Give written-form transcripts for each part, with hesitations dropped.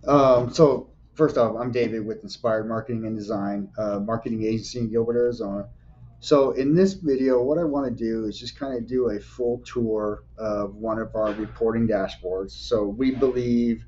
So first off, I'm David with Inspired Marketing and Design, marketing agency in Gilbert, Arizona. So in this video, what I want to do is just kind of do a full tour of one of our reporting dashboards. So we believe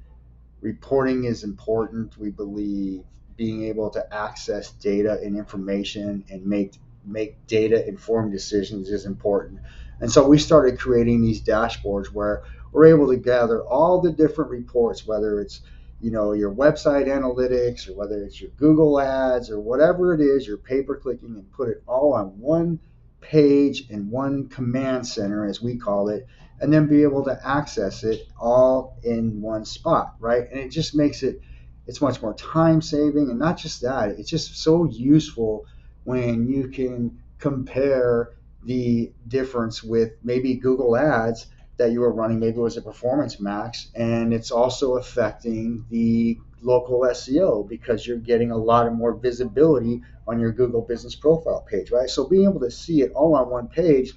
reporting is important. We believe being able to access data and information and make data informed decisions is important. And so we started creating these dashboards where we're able to gather all the different reports, whether it's your website analytics or whether it's your Google ads or whatever it is, you're pay per clicking, and put it all on one page in one command center, as we call it, and then be able to access it all in one spot, right? And it just makes it's much more time saving. And not just that, it's just so useful when you can compare the difference with maybe Google ads that you were running. Maybe it was a performance max, and it's also affecting the local SEO because you're getting a lot of more visibility on your Google business profile page, right? So being able to see it all on one page,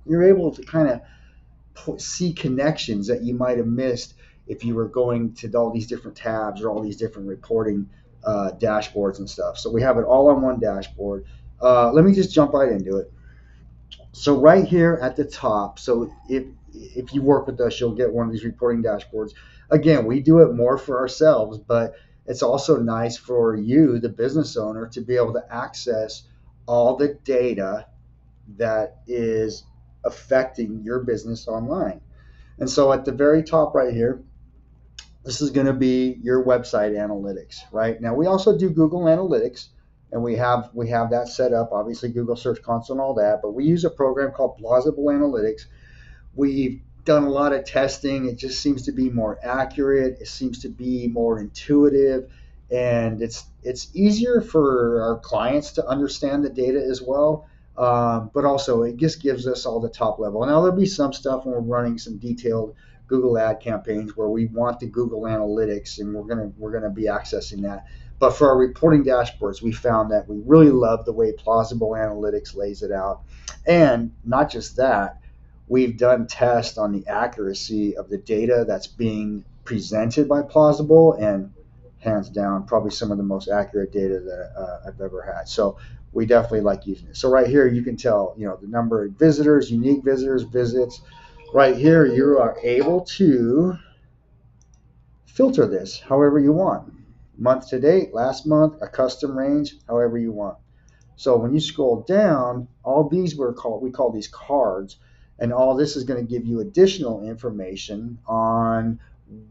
you're able to kind of see connections that you might have missed if you were going to all these different tabs or all these different reporting dashboards and stuff. So we have it all on one dashboard. Let me just jump right into it. So right here at the top, so if you work with us, you'll get one of these reporting dashboards. Again, we do it more for ourselves, but it's also nice for you, the business owner, to be able to access all the data that is affecting your business online. And so at the very top right here, this is going to be your website analytics, right? Now we also do Google Analytics, and we have that set up, obviously Google Search Console and all that, but we use a program called Plausible Analytics. We've done a lot of testing. It just seems to be more accurate. It seems to be more intuitive, and it's easier for our clients to understand the data as well. But also, it just gives us all the top level. Now there'll be some stuff when we're running some detailed Google ad campaigns where we want the Google Analytics, and we're gonna be accessing that. But for our reporting dashboards, we found that we really love the way Plausible Analytics lays it out, and not just that, we've done tests on the accuracy of the data that's being presented by Plausible, and hands down, probably some of the most accurate data that I've ever had. So we definitely like using it. So right here, you can tell, the number of visitors, unique visitors, visits. Right here, you are able to filter this however you want. Month to date, last month, a custom range, however you want. So when you scroll down, all these we call these cards, and all this is going to give you additional information on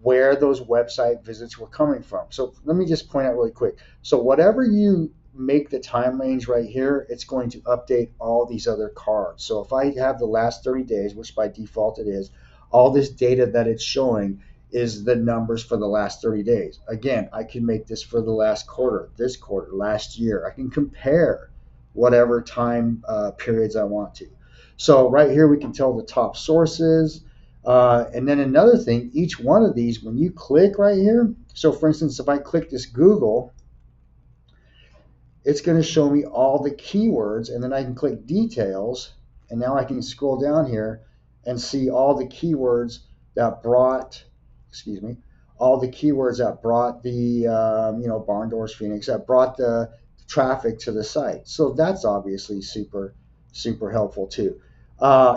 where those website visits were coming from. So let me just point out really quick. So whatever you make the time range right here, it's going to update all these other cards. So if I have the last 30 days, which by default it is, all this data that it's showing is the numbers for the last 30 days. Again, I can make this for the last quarter, this quarter, last year. I can compare whatever time periods I want to. So right here we can tell the top sources. And then another thing, each one of these, when you click right here, so for instance, if I click this Google, it's going to show me all the keywords, and then I can click details, and now I can scroll down here and see all the keywords that brought, excuse me, all the keywords that brought the, barn doors, Phoenix, that brought the traffic to the site. So that's obviously super, super helpful too.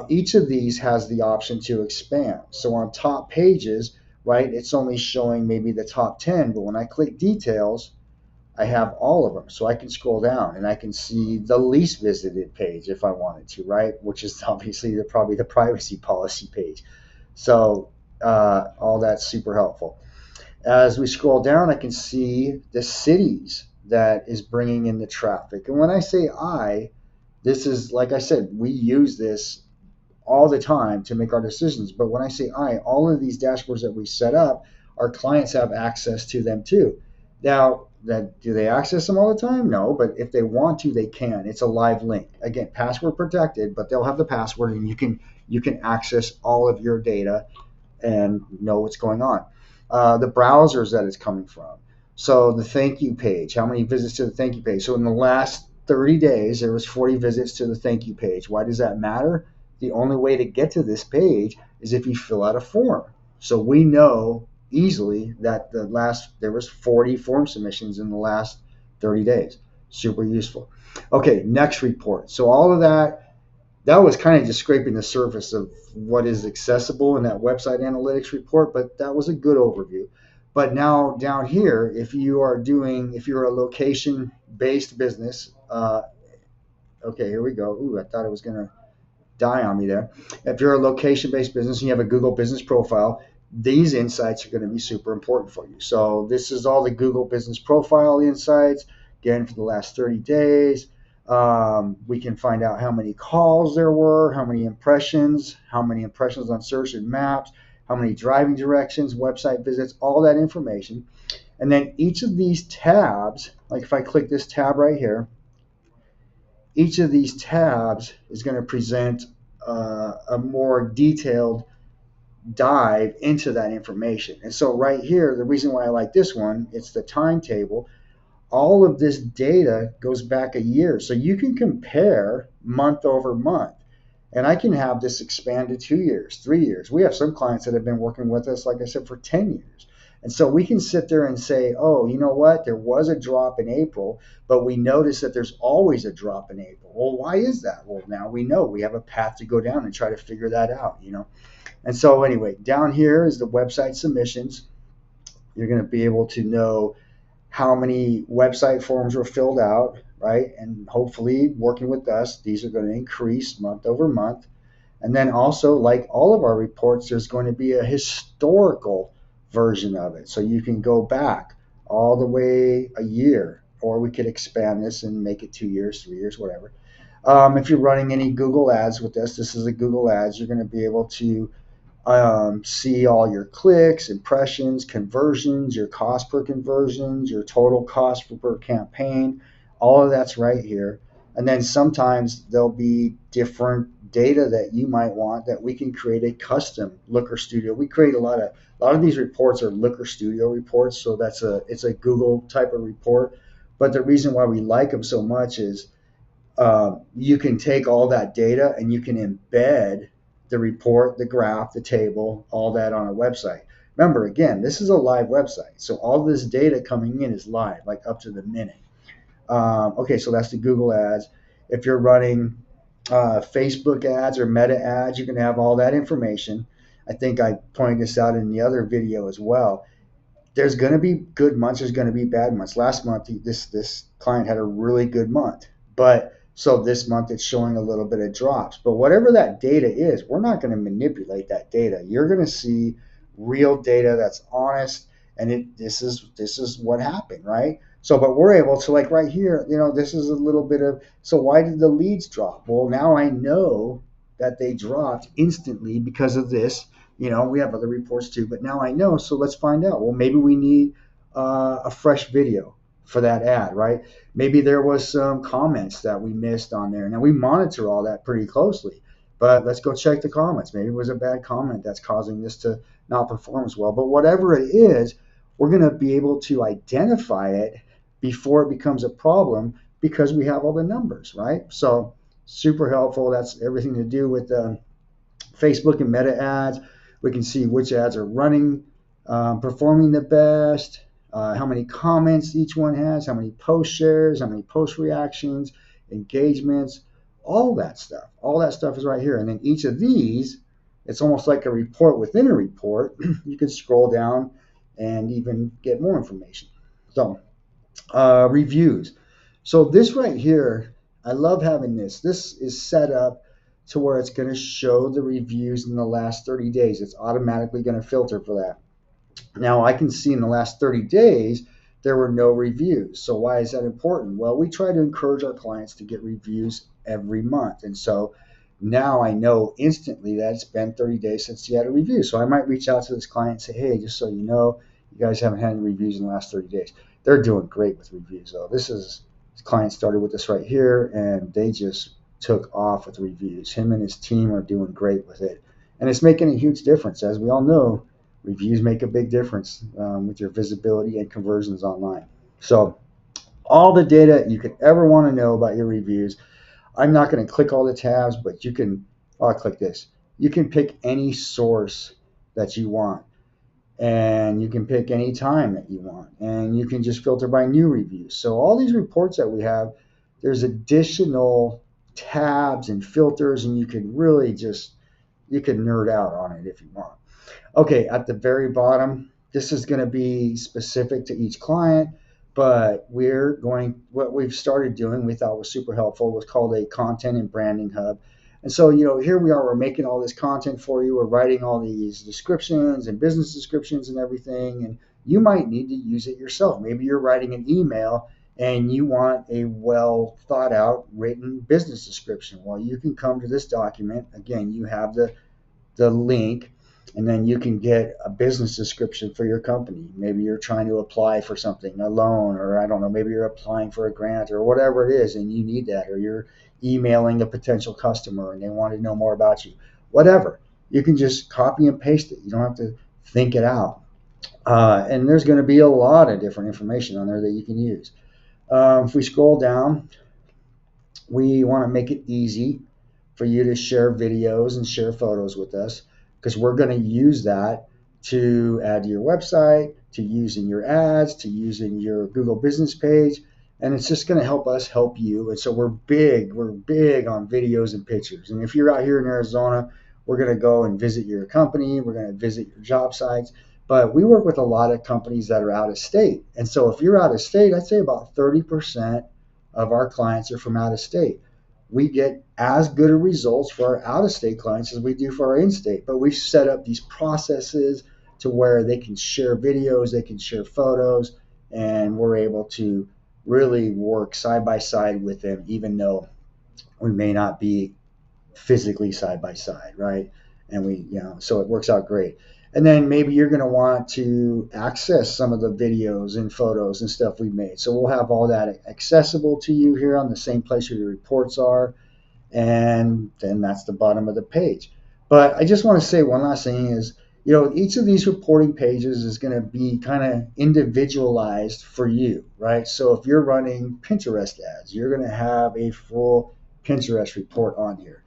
Each of these has the option to expand. So on top pages, right, it's only showing maybe the top 10, but when I click details, I have all of them. So I can scroll down and I can see the least visited page if I wanted to, right? Which is obviously probably the privacy policy page. So all that's super helpful. As we scroll down, I can see the cities that is bringing in the traffic. And when I say this is, like I said, we use this all the time to make our decisions. But when I say all of these dashboards that we set up, our clients have access to them too. Now, do they access them all the time? No, but if they want to, they can. It's a live link. Again, password protected, but they'll have the password, and you can access all of your data and know what's going on. The browsers that it's coming from. So the thank you page, how many visits to the thank you page? So in the last 30 days, there was 40 visits to the thank you page. Why does that matter? The only way to get to this page is if you fill out a form. So we know easily that there was 40 form submissions in the last 30 days. Super useful. Okay, next report. So all of that was kind of just scraping the surface of what is accessible in that website analytics report, but that was a good overview. But now down here, if you're a location based business, okay, here we go. Ooh, I thought it was going to die on me there. If you're a location based business and you have a Google business profile, these insights are going to be super important for you. So this is all the Google business profile insights, again, for the last 30 days. We can find out how many calls there were, how many impressions on search and maps, how many driving directions, website visits, all that information. And then each of these tabs, like if I click this tab right here, each of these tabs is going to present a more detailed dive into that information. And so right here, the reason why I like this one, it's the timetable. All of this data goes back a year. So you can compare month over month. And I can have this expand to 2 years, 3 years. We have some clients that have been working with us, like I said, for 10 years. And so we can sit there and say, oh, you know what? There was a drop in April, but we notice that there's always a drop in April. Well, why is that? Well, now we know we have a path to go down and try to figure that out. And so anyway, down here is the website submissions. You're going to be able to know how many website forms were filled out, right? And hopefully working with us, these are going to increase month over month. And then also, like all of our reports, there's going to be a historical version of it. So you can go back all the way a year, or we could expand this and make it 2 years, 3 years, whatever. If you're running any Google ads with this is a Google ads, you're going to be able to see all your clicks, impressions, conversions, your cost per conversions, your total cost per campaign. All of that's right here. And then sometimes there'll be different data that you might want that we can create a custom Looker Studio. We create a lot of these reports are Looker Studio reports, so it's a Google type of report. But the reason why we like them so much is you can take all that data and you can embed the report, the graph, the table, all that on a website. Remember, again, this is a live website, so all this data coming in is live, like up to the minute. Okay, so that's the Google ads. If you're running Facebook ads or Meta ads, you can have all that information. I think I pointed this out in the other video as well. There's going to be good months. There's going to be bad months. Last month, this client had a really good month, but so this month it's showing a little bit of drops. But whatever that data is, we're not going to manipulate that data. You're going to see real data that's honest, and this is what happened, right? So, but we're able to, like right here, this is a little bit of, so why did the leads drop? Well, now I know that they dropped instantly because of this. We have other reports too, but now I know, so let's find out. Well, maybe we need a fresh video for that ad, right? Maybe there was some comments that we missed on there. Now we monitor all that pretty closely, but let's go check the comments. Maybe it was a bad comment that's causing this to not perform as well. But whatever it is, we're going to be able to identify it before it becomes a problem because we have all the numbers, right? So super helpful. That's everything to do with Facebook and Meta ads. We can see which ads are running, performing the best, how many comments each one has, how many post shares, how many post reactions, engagements, all that stuff. All that stuff is right here. And then each of these, it's almost like a report within a report. You can scroll down and even get more information. So reviews. So this right here, I love having this. This is set up to where it's going to show the reviews in the last 30 days. It's automatically going to filter for that. Now I can see in the last 30 days, there were no reviews. So why is that important? Well, we try to encourage our clients to get reviews every month. And so now I know instantly that it's been 30 days since you had a review. So I might reach out to this client and say, hey, just so you know, you guys haven't had any reviews in the last 30 days. They're doing great with reviews, though. This client started with us right here, and they just took off with reviews. Him and his team are doing great with it. And it's making a huge difference. As we all know, reviews make a big difference with your visibility and conversions online. So all the data you could ever want to know about your reviews. I'm not going to click all the tabs, but I'll click this. You can pick any source that you want. and you can pick any time that you want, and you can just filter by new reviews. So all these reports that we have, there's additional tabs and filters, and you can really just you can nerd out on it if you want. Okay, at the very bottom, this is going to be specific to each client, but what we've started doing, we thought was super helpful, was called a content and branding hub. And so, here we are, we're making all this content for you, we're writing all these descriptions and business descriptions and everything, and you might need to use it yourself. Maybe you're writing an email and you want a well thought out written business description. Well, you can come to this document. Again, you have the link, and then you can get a business description for your company. Maybe you're trying to apply for something, a loan, or I don't know, maybe you're applying for a grant or whatever it is, and you need that, or you're emailing a potential customer and they want to know more about you. Whatever. You can just copy and paste it. You don't have to think it out. And there's going to be a lot of different information on there that you can use. If we scroll down, we want to make it easy for you to share videos and share photos with us, because we're going to use that to add to your website, to use in your ads, to use in your Google business page. And it's just going to help us help you. And so we're big on videos and pictures. And if you're out here in Arizona, we're going to go and visit your company. We're going to visit your job sites. But we work with a lot of companies that are out of state. And so if you're out of state, I'd say about 30% of our clients are from out of state. We get as good a results for our out of state clients as we do for our in state. But we've set up these processes to where they can share videos, they can share photos, and we're able to really work side by side with them, even though we may not be physically side by side, right? And so it works out great. And then maybe you're going to want to access some of the videos and photos and stuff we made. So we'll have all that accessible to you here on the same place where your reports are. And then that's the bottom of the page. But I just want to say one last thing is, each of these reporting pages is going to be kind of individualized for you, right? So if you're running Pinterest ads, you're going to have a full Pinterest report on here.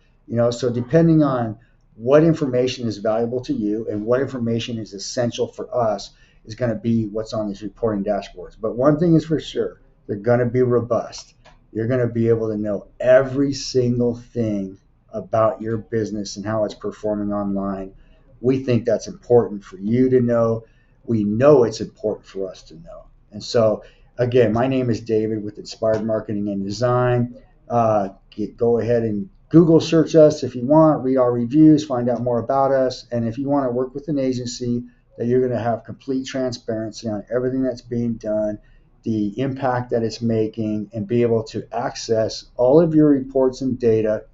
So depending on what information is valuable to you and what information is essential for us is going to be what's on these reporting dashboards. But one thing is for sure, they're going to be robust. You're going to be able to know every single thing about your business and how it's performing online. We think that's important for you to know. We know it's important for us to know. And so, again, my name is David with Inspired Marketing and Design. Go ahead and Google search us if you want, read our reviews, find out more about us. And if you want to work with an agency that you're going to have complete transparency on everything that's being done, the impact that it's making, and be able to access all of your reports and data,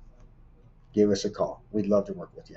give us a call. We'd love to work with you.